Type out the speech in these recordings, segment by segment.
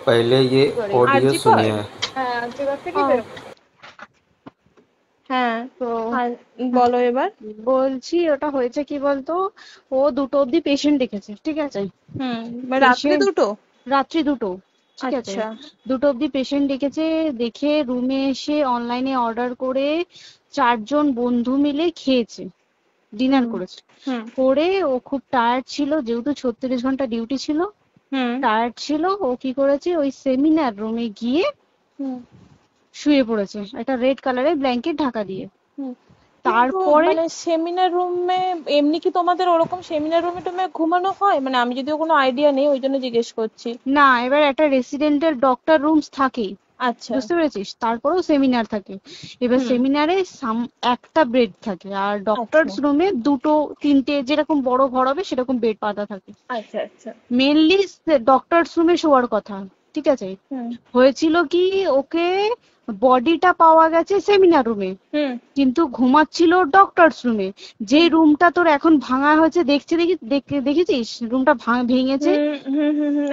पहले ये ऑडियो আরজি কর। सुनिए। হ্যাঁ আর্যিকর থেকেই ও বেরোবে। হ্যাঁ, তো আর হ্যাঁ, বলো এবার। বলছি ওটা হয়েছে কি বলতো, ও 2টো অব্দি পেশেন্ট দেখেছে, ঠিক আছে। রাত্রে পেশেন্ট দুটো? রাত্রি 2টো, ঠিক আছে। আচ্ছা। 2টো অব্দি পেশেন্ট ডেকেছে, দেখে রুমে এসে অনলাইনে অর্ডার করে 4জন বন্ধু মিলে খেয়েছে, ডিনার হুম করেছে। হুম করে ও খুব টায়ার্ড ছিল, যেহেতু 36 ঘন্টা ডিউটি ছিল, হুম টায়ার্ড ছিল। ও কি করেছে, ওই সেমিনার রুমে গিয়ে হুম শুয়ে পড়েছে একটা রেড কালারের ব্ল্যাঙ্কেট ঢাকা দিয়ে। হুম কিন্তু তারপরে মানে সেমিনার রুমে এমনি কি তোমাদের ওরকম সেমিনার রুমে টুমে ঘুমানো হয়? মানে আমি যদিও কোনো আইডিয়া নেই, ওই জন্য জিজ্ঞেস করছি। না, এবার একটা রেসিডেন্টাল ডক্টর রুমস থাকেই, আচ্ছা। বুঝতে পেরেছিস, তারপরেও সেমিনার থাকে। এবার হুম। সেমিনারে একটা বেড থাকে, আর আচ্ছা ডক্টরস রুমে 2টো 3টে যেরকম বড় ঘর হবে সেরকম বেড পাতা থাকে। আচ্ছা আচ্ছা। মেনলি ডক্টরস রুমে শোয়ার কথা, ঠিক আছে। হুম হয়েছিল কি, ওকে বডিটা পাওয়া গেছে সেমিনার রুমে, হুম কিন্তু ঘুমাচ্ছিল ডক্টরস রুমে। যে হুম রুমটা তোর এখন ভাঙা হয়েছে, দেখেছিস রুমটা ভেঙেছে,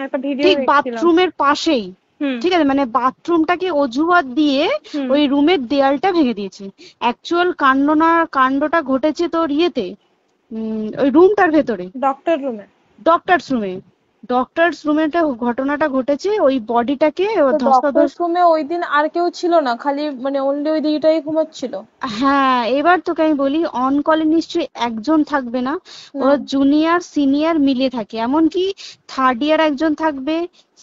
একটা ভিডিও ঠিক দেখছিলাম। বাথরুমের পাশেই, হুম ঠিক আছে, মানে বাথরুমটাকে অজুহাত দিয়ে হুম ওই রুমের দেয়ালটা ভেঙে দিয়েছে। অ্যাকচুয়াল কাণ্ডটা ঘটেছে তোর ইয়েতে, ওই রুমটার ভেতরে, ডক্টর রুমে? ডক্টরস রুমে। ডক্টরস রুমে ঘটনাটা ঘটেছে, ওই বডিটাকে তো ডক্টর ধস্তাধস্তি। রুমে ওই দিন আর কেউ ছিল না, খালি মানে অনলি ওই দিদিটাই ঘুমাচ্ছিল? হ্যাঁ, এবার তোকে আমি বলি, অন কলে নিশ্চয়ই একজন থাকবে না, না। ওরা জুনিয়র সিনিয়র মিলে থাকে, এমনকি থার্ড ইয়ার একজন থাকবে,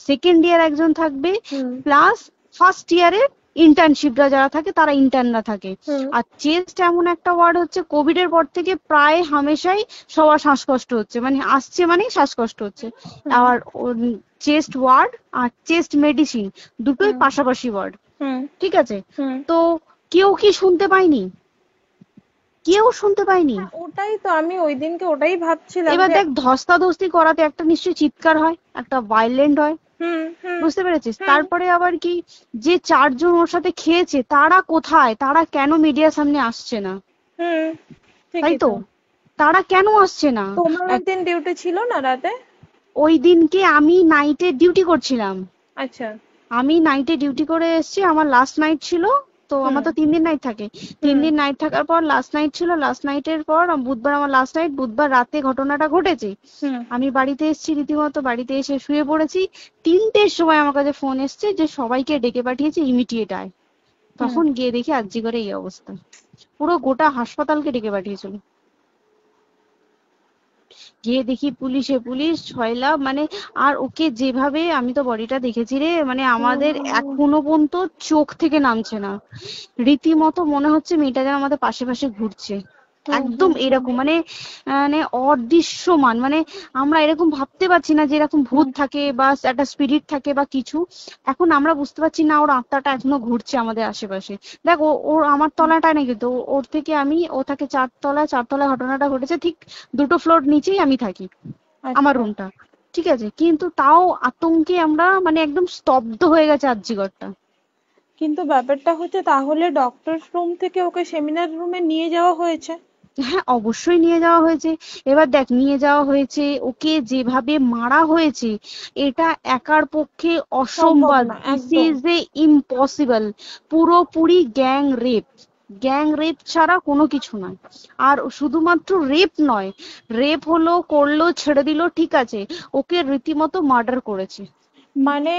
সেকেন্ড ইয়ার একজন থাকবে, হুম প্লাস ফার্স্ট ইয়ারের ইন্টার্নশিপরা যারা থাকে তারা ইন্টার্নরা থাকে। হুম আর চেস্ট এমন একটা ওয়ার্ড হচ্ছে, কোভিড এর পর থেকে প্রায় হামেশাই সবার শ্বাসকষ্ট হচ্ছে, মানে আসছে মানে শ্বাসকষ্ট হচ্ছে। হুম আর চেস্ট ওয়ার্ড আর চেস্ট মেডিসিন দুটোই হুম পাশাপাশি ওয়ার্ড, হুম ঠিক আছে। হুম তো কেউ কি শুনতে পায়নি? কেউ শুনতে পায়নি। হ্যাঁ, ওটাই তো আমি ওই দিনকে ওটাই ভাবছিলাম এবার যে। দেখ, ধস্তাধস্তি করাতে একটা নিশ্চয়ই চিৎকার হয়, একটা ভাইলেন্ট হয়, হুম হুম বুঝতে পেরেছিস। হুম তারপরে আবার কি, যে 4জন ওর সাথে খেয়েছে তারা কোথায়, তারা কেন মিডিয়ার সামনে আসছে না? হুম তাই ঠিকই তো, তো। তারা কেন আসছে না? তোমার ওই এক- দিন ডিউটি ছিল না রাতে? ওই দিনকে আমি নাইটে ডিউটি করছিলাম। আচ্ছা। আমি নাইটে ডিউটি করে এসেছি, আমার লাস্ট নাইট ছিল। তো হুম আমার তো 3 দিন নাইট থাকে, তিন হুম দিন নাইট থাকার পর লাস্ট নাইট ছিল, লাস্ট নাইটের পর বুধবার আমার লাস্ট নাইট, বুধবার রাতে ঘটনাটা ঘটেছে। হুম আমি বাড়িতে এসেছি, রীতিমতো বাড়িতে এসে শুয়ে পড়েছি। 3টের সময় আমার কাছে ফোন এসছে যে সবাইকে ডেকে পাঠিয়েছে, ইমিডিয়েট আয়। হুম তখন গিয়ে দেখি আরজি করে এই অবস্থা, পুরো গোটা হাসপাতালকে ডেকে পাঠিয়েছিল। গিয়ে দেখি পুলিশ ছয়লা, মানে, আর ওকে যেভাবে, আমি তো বডিটা দেখেছি রে, মানে হুম আমাদের হুম হুম এখনো পর্যন্ত চোখ থেকে নামছে না। রীতিমতো মনে হচ্ছে মেয়েটা যেন আমাদের পাশে পাশে ঘুরছে, হুম একদম হুম হুম এরকম, মানে মানে অদৃশ্যমান, মানে আমরা এরকম ভাবতে পারছি না যে এরকম ভূত হুম থাকে বা একটা স্পিরিট থাকে বা কিছু। এখন আমরা বুঝতে পারছি না ওর আত্মাটা এখনো ঘুরছে আমাদের আশেপাশে। দেখ, ওর আমার তলাটায় নাকি, তো ওর থেকে ও থাকে 4তলায়, 4তলায় ঘটনাটা ঘটেছে, ঠিক 2টো ফ্লোর নিচেই আমি থাকি, আমার আচ্ছা। রুমটা, ঠিক আছে। কিন্তু তাও আতঙ্কে আমরা মানে একদম স্তব্ধ হয়ে গেছে আরজিকরটা। কিন্তু ব্যাপারটা হচ্ছে, তাহলে ডক্টর রুম থেকে ওকে সেমিনার রুমে নিয়ে যাওয়া হয়েছে? হ্যাঁ, অবশ্যই নিয়ে যাওয়া হয়েছে। এবার দেখ, নিয়ে যাওয়া হয়েছে, ওকে যেভাবে মারা হয়েছে এটা একার পক্ষে সম্ভব অসম্ভব, না দিস একদম। Is a impossible. পুরোপুরি গ্যাং রেপ, গ্যাং রেপ ছাড়া কোনো কিছু নয়। আর শুধুমাত্র রেপ নয়, রেপ হলো, করলো, ছেড়ে দিল, ঠিক আছে, ওকে রীতিমতো মার্ডার করেছে। মানে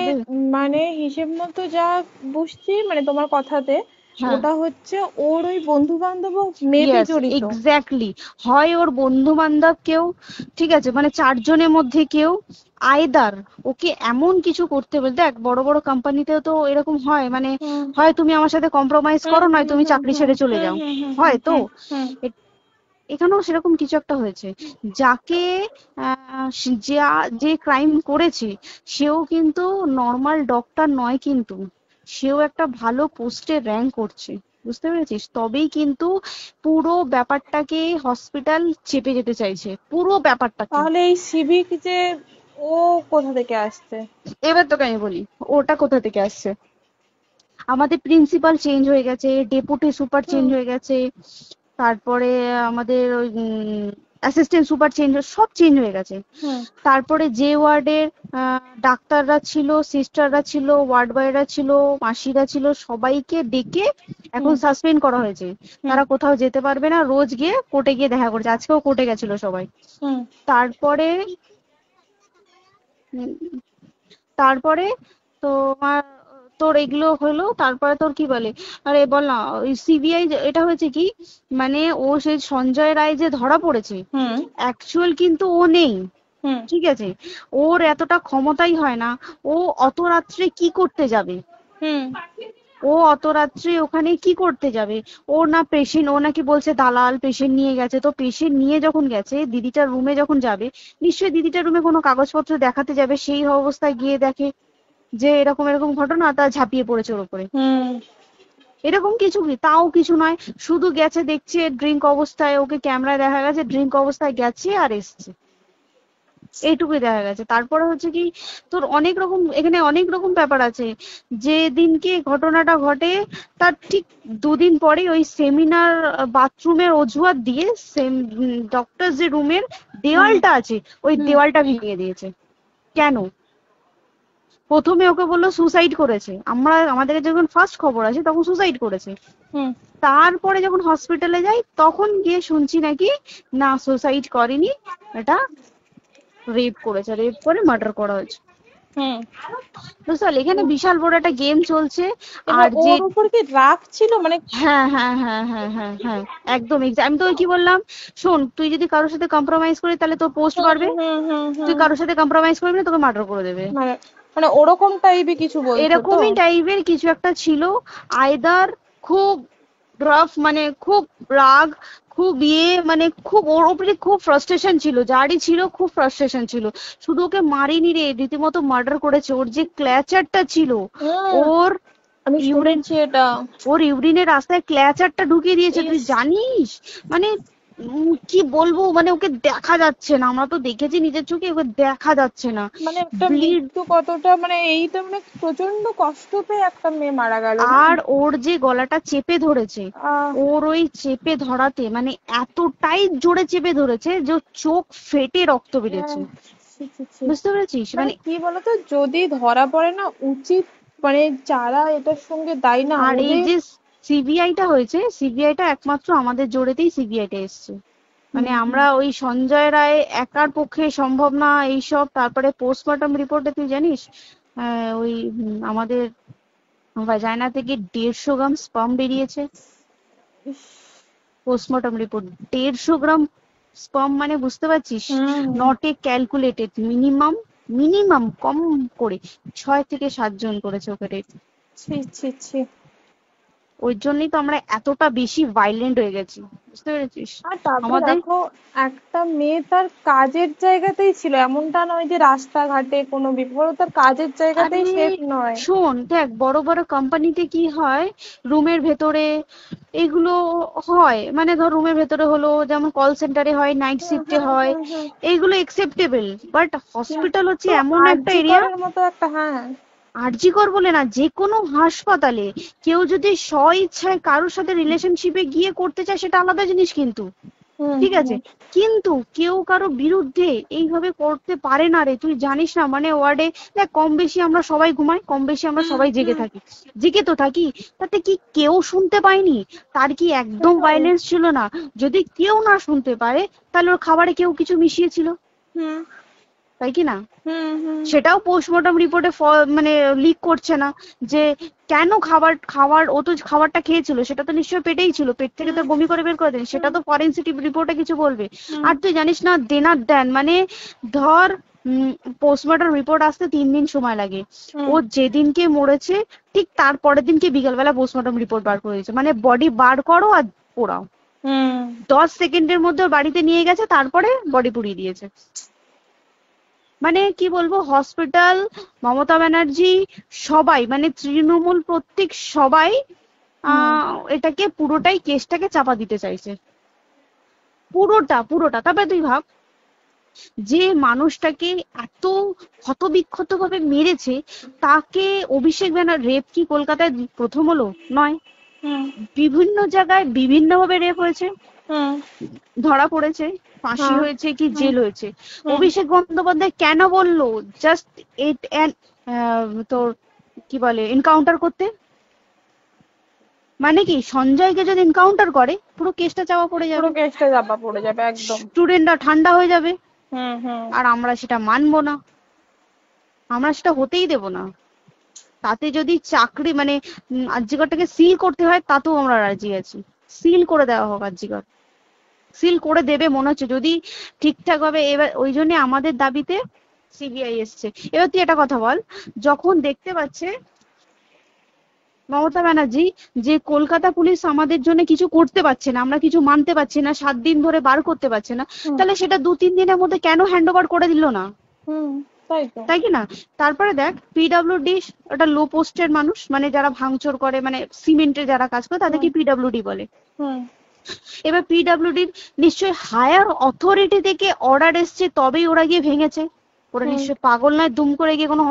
মানে হিসেব মতো যা বুঝছি মানে তোমার কথাতে, হ্যাঁ, ওটা হচ্ছে ওর ওই বন্ধু বান্ধব মেবি ইয়েস, জড়িত। এক্স্যাক্টলি। হয় ওর বন্ধু বান্ধব কেউ, ঠিক আছে, মানে 4জনের মধ্যে কেউ, আইদার ওকে এমন কিছু করতে বলতে, দেখ বড় বড় কোম্পানিতেও তো এরকম হয়, মানে হুম হয় তুমি আমার সাথে কম্প্রোমাইজ হুম করো, নয় হুম তুমি হুম চাকরি হুম ছেড়ে চলে হুম যাও, হুম হুম হুম হয় তো। হুম হুম এ- এখানেও সেরকম কিছু একটা হয়েছে। যাকে যে ক্রাইম করেছে সেও কিন্তু নর্মাল ডক্টর নয়, কিন্তু সেও একটা ভালো পোস্টে র্যাঙ্ক করছে, বুঝতে পেরেছিস, তবেই কিন্তু পুরো ব্যাপারটাকে হসপিটাল চেপে যেতে চাইছে, পুরো ব্যাপারটাকে। তাহলে এই সিভিক যে, ও কোথা থেকে আসছে? এবার তোকে আমি বলি ওটা কোথা থেকে আসছে। আমাদের প্রিন্সিপাল চেঞ্জ হয়ে গেছে, ডেপুটি সুপার চেঞ্জ হুম হয়ে গেছে, তারপরে আমাদের ওই অ্যাসিস্ট্যান্ট সুপার চেঞ্জ, সব চেঞ্জ হয়ে গেছে। হুম তারপরে যে ওয়ার্ডের ডাক্তাররা ছিল, সিস্টাররা ছিল, ওয়ার্ড বয়রা ছিল, মাসিরা ছিল, সবাইকে ডেকে এখন হুম সাসপেন্ড করা হয়েছে। হুম তারা কোথাও যেতে পারবে না, রোজ গিয়ে কোর্টে গিয়ে দেখা করছে। আজকেও কোর্টে গেছিল সবাই। হুম তারপরে উম, তারপরে তোমার তোর এগুলো হলো, তারপরে তোর কি বলে, আরে বল না, ওই সিবিআই এটা হয়েছে কি, মানে ও সেই সঞ্জয় রায় যে ধরা পড়েছে, হুম অ্যাকচুয়াল কিন্তু ও নেই, হুম ঠিক আছে? ওর এতটা ক্ষমতাই হয় না। ও অত রাত্রে কি করতে যাবে? হুম ও অত রাত্রে ওখানে কি করতে যাবে? ও না পেশেন্ট, ও নাকি বলছে দালাল পেশেন্ট নিয়ে গেছে। তো পেশেন্ট নিয়ে যখন গেছে, দিদিটার রুমে যখন যাবে, নিশ্চয়ই দিদিটার রুমে কোনো কাগজপত্র দেখাতে যাবে, সেই অবস্থায় গিয়ে দেখে যে এরকম এরকম ঘটনা, তা ঝাঁপিয়ে পড়েছে ওর উপরে। হুম এরকম কিছু কি, তাও কিছু নয়, শুধু গেছে, দেখছে ড্রিঙ্ক অবস্থায়, ওকে ক্যামেরায় দেখা গেছে ড্রিঙ্ক অবস্থায় গেছে আর এসছে, এইটুকুই দেখা গেছে। তারপরে হচ্ছে কি, তোর অনেক রকম এখানে অনেক রকম ব্যাপার আছে। যে দিনকে ঘটনাটা ঘটে তার ঠিক দুদিন পরে ওই সেমিনার বাথরুমের অজুহাত দিয়ে ডক্টর যে রুমের হুম দেওয়ালটা আছে, ওই হুম দেওয়ালটা ভেঙে দিয়েছে। কেন? প্রথমে ওকে বললো সুসাইড করেছে, আমাদের যখন ফার্স্ট খবর আছে তখন সুসাইড করেছে। হুম তারপরে যখন হসপিটালে যাই তখন গিয়ে শুনছি নাকি না, সুসাইড করেনি, এটা রেপ করেছে, রেপ করে মার্ডার করা হয়েছে। হুম বুঝতে পারলি, এখানে বিশাল বড় একটা গেম চলছে। এবার আর যে ওর উপর কি রাগ ছিল মানে? হ্যাঁ হ্যাঁ হ্যাঁ হ্যাঁ হ্যাঁ হ্যাঁ, একদম আমি তোকে কি বললাম, শোন, তুই যদি কারোর সাথে কম্প্রোমাইজ করিস তাহলে তোর পোস্ট হুম বাড়বে, হুম হুম তুই হুম কারোর সাথে কম্প্রোমাইজ করবি না, তোকে মার্ডার করে দেবে। মানে মানে ওরকম টাইপই কিছু বলছো তো? এরকমই টাইপের কিছু একটা ছিল। আইদার খুব রাফ, মানে খুব রাগ, খুব মানে খুব ওর উপরে খুব ফ্রাস্ট্রেশন ছিল, যারই ছিল খুব ফ্রাস্ট্রেশন ছিল। শুধু ওকে মারিনি রে, রীতিমতো মার্ডার করেছে। ওর যে ক্ল্যাচারটা ছিল, হুম ওর আমি ইউরিন শুনেছি এটা। ওর ইউরিনের রাস্তায় ক্ল্যাচারটা ঢুকিয়ে দিয়েছে, তুই ইস। জানিস? মানে কি বলবো, মানে ওকে দেখা যাচ্ছে না, আমরা তো দেখেছি নিজের চোখে, ওকে দেখা যাচ্ছে না। মানে একটা ব্লিড। মৃত্যু কতটা, মানে এই তো মানে প্রচন্ড কষ্ট পেয়ে একটা মেয়ে মারা গেল না? আর ওর যে গলাটা চেপে ধরেছে, আহ ওর ওই চেপে ধরাতে মানে এতটাই জোরে চেপে ধরেছে যে ওর চোখ ফেটে রক্ত বেরিয়েছে। আহ, ছি, ছি, ছি। বুঝতে পেরেছিস? মানে মানে কি বলতো, যদি ধরা পড়ে না, উচিত মানে যারা এটার সঙ্গে দায়ী না আর এই ওদের। যে সিবিআইটা হয়েছে, সিবিআইটা একমাত্র আমাদের জোরেতেই সিবিআইটা এসছে। হুম মানে হুম আমরা ওই সঞ্জয় রায় একার পক্ষে সম্ভব না এইসব। তারপরে পোস্টমর্টম রিপোর্টে তুই জানিস, ওই আমাদের ভাজাইনা থেকে 150 গ্রাম স্পার্ম বেরিয়েছে। ইস, পোস্টমর্টম রিপোর্ট, 150 গ্রাম স্পার্ম, মানে বুঝতে পারছিস? Hmm not a calculated, minimum, minimum কম করে 6 থেকে 7 জন করেছে ওকে rape। ছি ছি ছি। ওই জন্যই তো আমরা এতটা বেশি ভাইলেন্ট হয়ে গেছি, বুঝতে পেরেছিস? আর তারপরে আমাদের দেখো, একটা মেয়ে তার কাজের জায়গাতেই ছিল, এমনটা নয় যে রাস্তাঘাটে কোনো বিপদ, ও তার কাজের আরে জায়গাতেই সেফ নয়। শোন, দেখ বড় বড় কোম্পানিতে কি হয়, রুমের ভেতরে এগুলো হয়, মানে ধর রুমের ভেতরে হলো, যেমন কল সেন্টারে হয়, নাইট হুম শিফটে হুম হয়, হুম হুম এইগুলো একসেপ্টেবল। বাট হসপিটাল হচ্ছে কিন্তু এমন একটা আরজি এরিয়া, করের মতো একটা, হ্যাঁ। আরজি কর বলে না, যে কোনো হাসপাতালে কেউ যদি স্ব ইচ্ছায় কারোর সাথে রিলেশনশিপে গিয়ে করতে চায় সেটা আলাদা জিনিস কিন্তু, হুম ঠিক হুম আছে? কিন্তু কেউ কারো বিরুদ্ধে এইভাবে করতে পারে না রে, তুই জানিস না? মানে ওয়ার্ডে দেখ, কম বেশি আমরা সবাই ঘুমাই, কম বেশি আমরা হুম সবাই জেগে হুম থাকি, জেগে তো থাকি। তাতে কি কেউ শুনতে পায়নি? তার কি একদম সেটাই। ভাইলেন্স ছিল না? যদি কেউ না শুনতে পারে, তাহলে ওর খাবারে কেউ কিছু মিশিয়েছিল, হুম তাই কি না? হুম হুম সেটাও পোস্টমর্টম রিপোর্টে মানে লিক করছে না, যে কেন খাবার খাবার ও তো খাবারটা খেয়েছিল, সেটা তো নিশ্চয়ই পেটেই ছিল, পেট থেকে তো হুম বমি করে বের করে দেন, সেটা হুম তো ফরেনসিক রিপোর্টে কিছু বলবে। হুম আর তুই জানিস না, দেনার দেন মানে ধর পোস্টমর্টম রিপোর্ট আসতে 3 দিন সময় লাগে। ও হুম যেদিনকে মরেছে ঠিক তার পরের দিনকে বিকালবেলা পোস্টমর্টম রিপোর্ট বার করে দিয়েছে, মানে বডি বার করো আর পোড়াও, হুম 10 সেকেন্ডের মধ্যে ওর বাড়িতে নিয়ে গেছে, তারপরে বডি পুড়িয়ে দিয়েছে। মানে কি বলবো, হসপিটাল, মমতা ব্যানার্জি, সবাই মানে তৃণমূল প্রত্যেক সবাই হুম এটাকে পুরোটাই কেসটাকে চাপা দিতে চাইছে, পুরোটা পুরোটা। তবে তুই ভাব, যে মানুষটাকে এত ক্ষতবিক্ষত ভাবে মেরেছে, তাকে অভিষেক ব্যানার রেপ কি কলকাতায় প্রথম হলো? নয়, হুম বিভিন্ন জায়গায় বিভিন্ন ভাবে রেপ হয়েছে। হুম। ধরা পড়েছে, ফাঁসি হ্যাঁ। হয়েছে কি হুম। জেল হয়েছে, হুম। অভিষেক বন্দ্যোপাধ্যায় কেন বললো জাস্ট ইট তোর কি বলে এনকাউন্টার করতে? মানে কি সঞ্জয়কে যদি এনকাউন্টার করে পুরো কেসটা চাপা পড়ে পুরো যাবে, কেসটা চাপা পড়ে যাবে একদম। স্টুডেন্টরা ঠান্ডা হয়ে যাবে, হুম। হুম। আর আমরা সেটা মানবো না, আমরা সেটা হতেই দেবো না। তাতে যদি চাকরি মানে আরজিকরটাকে সিল করতে হয় তাতেও আমরা রাজি আছি, সিল করে দেওয়া হোক আরজিকর, সিল করে দেবে মনে হচ্ছে যদি ঠিকঠাক ভাবে। এবার ওই জন্য আমাদের দাবিতে সিবিআই এসছে। এবার তুই একটা কথা বল, যখন দেখতে পাচ্ছে মমতা ব্যানার্জি যে কলকাতা পুলিশ আমাদের জন্য কিছু করতে পারছে না, আমরা কিছু মানতে পারছি না, 7 দিন ধরে বার করতে পারছে না, হুম। তাহলে সেটা 2-3 দিনের মধ্যে কেন হ্যান্ড ওভার করে দিল না? হুম। তাই তো। তাই কি না? তারপরে দেখ পিডব্লিউডি ওটা লো পোস্টের মানুষ, মানে যারা ভাঙচুর করে, মানে সিমেন্টের যারা কাজ করে তাদেরকে হুম। পিডব্লিউডি বলে। হুম। এবার পিডব্লিউডির নিশ্চয়ই হায়ার অথরিটি থেকে অর্ডার এসছে তবেই ওরা গিয়ে ভেঙেছে, ওরা হুম। নিশ্চয়ই পাগল নয় দুম করে গিয়ে কোনো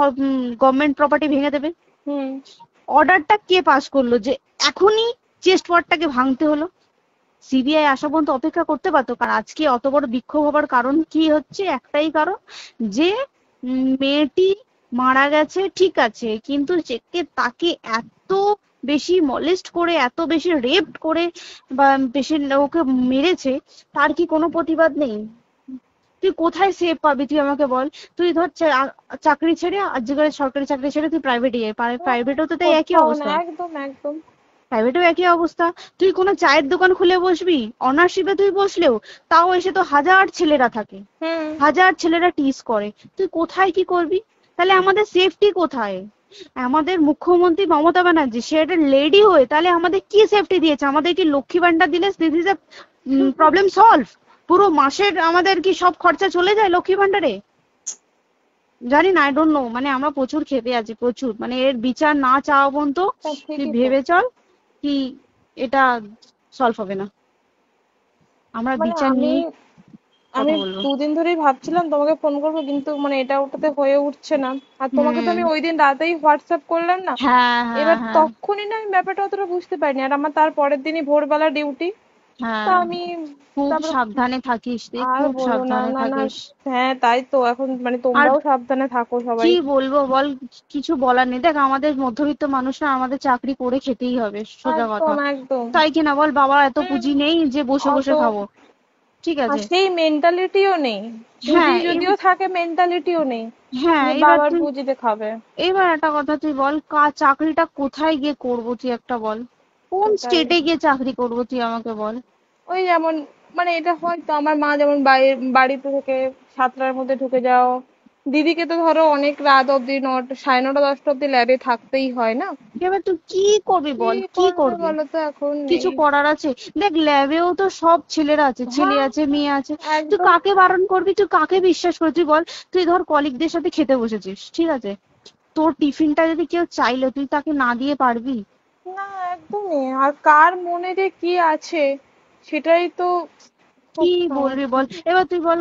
গভর্নমেন্ট প্রপার্টি ভেঙে দেবে। হুম। অর্ডারটা কে পাস করলো যে এখনই চেস্ট ওয়ার্ডটাকে ভাঙতে হলো? সিবিআই আসা পর্যন্ত অপেক্ষা করতে পারতো। কারণ আজকে অত বড় বিক্ষোভ হবার কারণ কি হচ্ছে, একটাই কারণ যে মেয়েটি মারা গেছে ঠিক আছে, কিন্তু তাকে এত বেশি মলেস্ট করে, এত বেশি রেপ করে বা বেশি ওকে মেরেছে, তার কি কোনো প্রতিবাদ নেই? তুই কোথায় সেভ পাবি তুই আমাকে বল? তুই ধর চাকরি ছেড়ে আজকের সরকারি চাকরি ছেড়ে তুই প্রাইভেটে যাই, প্রাইভেটেও তো তাই একই কোথাও না, অবস্থা, একদম একদম। প্রাইভেটেও একই অবস্থা। তুই কোনো চায়ের দোকান খুলে বসবি, অনারশিপে তুই বসলেও তাও এসে তো হাজার ছেলেরা থাকে, হুম। হাজার ছেলেরা টিজ করে, তুই কোথায় কি করবি? তাহলে আমাদের সেফটি কোথায়? আমাদের মুখ্যমন্ত্রী মমতা ব্যানার্জি সে একটা লেডি হয়ে তাহলে আমাদের কি সেফটি দিয়েছে? আমাদের কি লক্ষ্মী ভান্ডার দিলে this is a problem solve? পুরো মাসের আমাদের কি সব খরচা চলে যায় লক্ষ্মী ভান্ডারে? জানি না, আই ডোন্ট নো, মানে আমরা প্রচুর ক্ষেপে আছি, প্রচুর, মানে এর বিচার না চাওয়া পর্যন্ত তা তুই ঠিকই তো। ভেবে চল কি এটা সলভ হবে না, আমরা মানে বিচার আমি নিয়ে আমি কথা বলবো। 2 দিন ধরেই ভাবছিলাম তোমাকে ফোন করবো, কিন্তু মানে এটা ওটাতে হয়ে উঠছে না। আর তোমাকে তো হুম। আমি ওই দিন রাতেই হোয়াটসঅ্যাপ করলাম না। হ্যাঁ হ্যাঁ এবার হ্যাঁ। তখনই না আমি ব্যাপারটা অতটা বুঝতে পারিনি, আর আমার তার পরের দিনই ভোরবেলা ডিউটি। তা হ্যাঁ আমি খুব তারপর সাবধানে থাকিস তুই, আর খুব বলো না, সাবধানে না না। থাকিস। হ্যাঁ তাই তো, এখন মানে আর তোমরাও সাবধানে থাকো সবাই। কি বলবো বল, কিছু বলার নেই। দেখ আমাদের মধ্যবিত্ত মানুষরা আমাদের চাকরি করে খেতেই হবে, সোজা কথা, একদম একদম। তাই কিনা বল? বাবার এত হুম। পুঁজি নেই যে বসে অত বসে খাবো, ঠিক আর আছে? সেই মেন্টালিটিও নেই। পুঁজি হ্যাঁ যদিও থাকে, মেন্টালিটিও নেই হ্যাঁ যে এবার বাবার তুই, পুঁজিতে খাবে। এবার একটা কথা তুই বল, চাকরিটা কোথায় গিয়ে করবো তুই একটা বল? কোন সেটাই। স্টেটে গিয়ে চাকরি করবো তুই আমাকে বল? ওই যেমন, মানে এটা হয়তো আমার মা যেমন বাড়িতে থেকে 7টার মধ্যে ঢুকে যাও, দিদিকে তো ধরো অনেক রাত অব্দি 9টা, 9:30 10টা অব্দি ল্যাবে থাকতেই হয় না। এবার তুই কি করবি কি বল, কি করবে করবি? বলো তো, এখন কিছু এই। করার আছে? দেখ ল্যাবেও তো সব ছেলেরা আছে, ছেলে হ্যাঁ। আছে মেয়ে আছে, তুই একদম। কাকে বারণ করবি, তুই কাকে বিশ্বাস করবি তুই বল? তুই ধর কলিগদের সাথে খেতে বসেছিস, ঠিক আছে, তোর টিফিনটা যদি কেউ চাইলো তুই তাকে না দিয়ে পারবি? না, একদমই। আর কার মনে যে কি আছে সেটাই তো কি খুব বলবি সমস্যা। বল? এবার তুই বল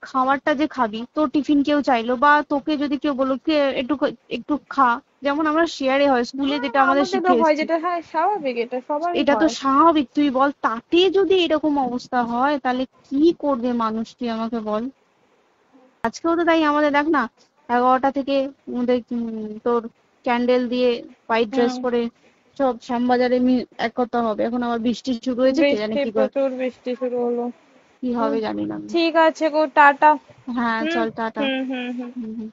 খাবারটা যে খাবি, তোর টিফিন কেউ চাইলো বা তোকে যদি কেউ বললো কে একটু একটু খা, যেমন আমরা শেয়ারে হয় স্কুলে হ্যাঁ, যেটা আমাদের আমাদেরও শিখে হয়, এসেছি, যেটা হ্যাঁ স্বাভাবিক, এটা সবারই এটা তো হয়। স্বাভাবিক, তুই বল তাতে যদি এরকম অবস্থা হয় তাহলে কি করবে মানুষ তুই আমাকে বল? আজকেও তো তাই আমাদের দেখ না, 11টা থেকে আমাদের তোর ক্যান্ডেল দিয়ে হোয়াইট ড্রেস হুম। পরে সব শ্যামবাজারে একতা হবে, এখন আবার বৃষ্টি শুরু হয়েছে, কে জানে বৃষ্টি, কি প্রচুর বৃষ্টি শুরু হলো। কি হুম। হবে জানি না আমি। ঠিক আছে গো, টাটা। হ্যাঁ হুম। চল টাটা। হুম। হুম। হুম। হুম হুম।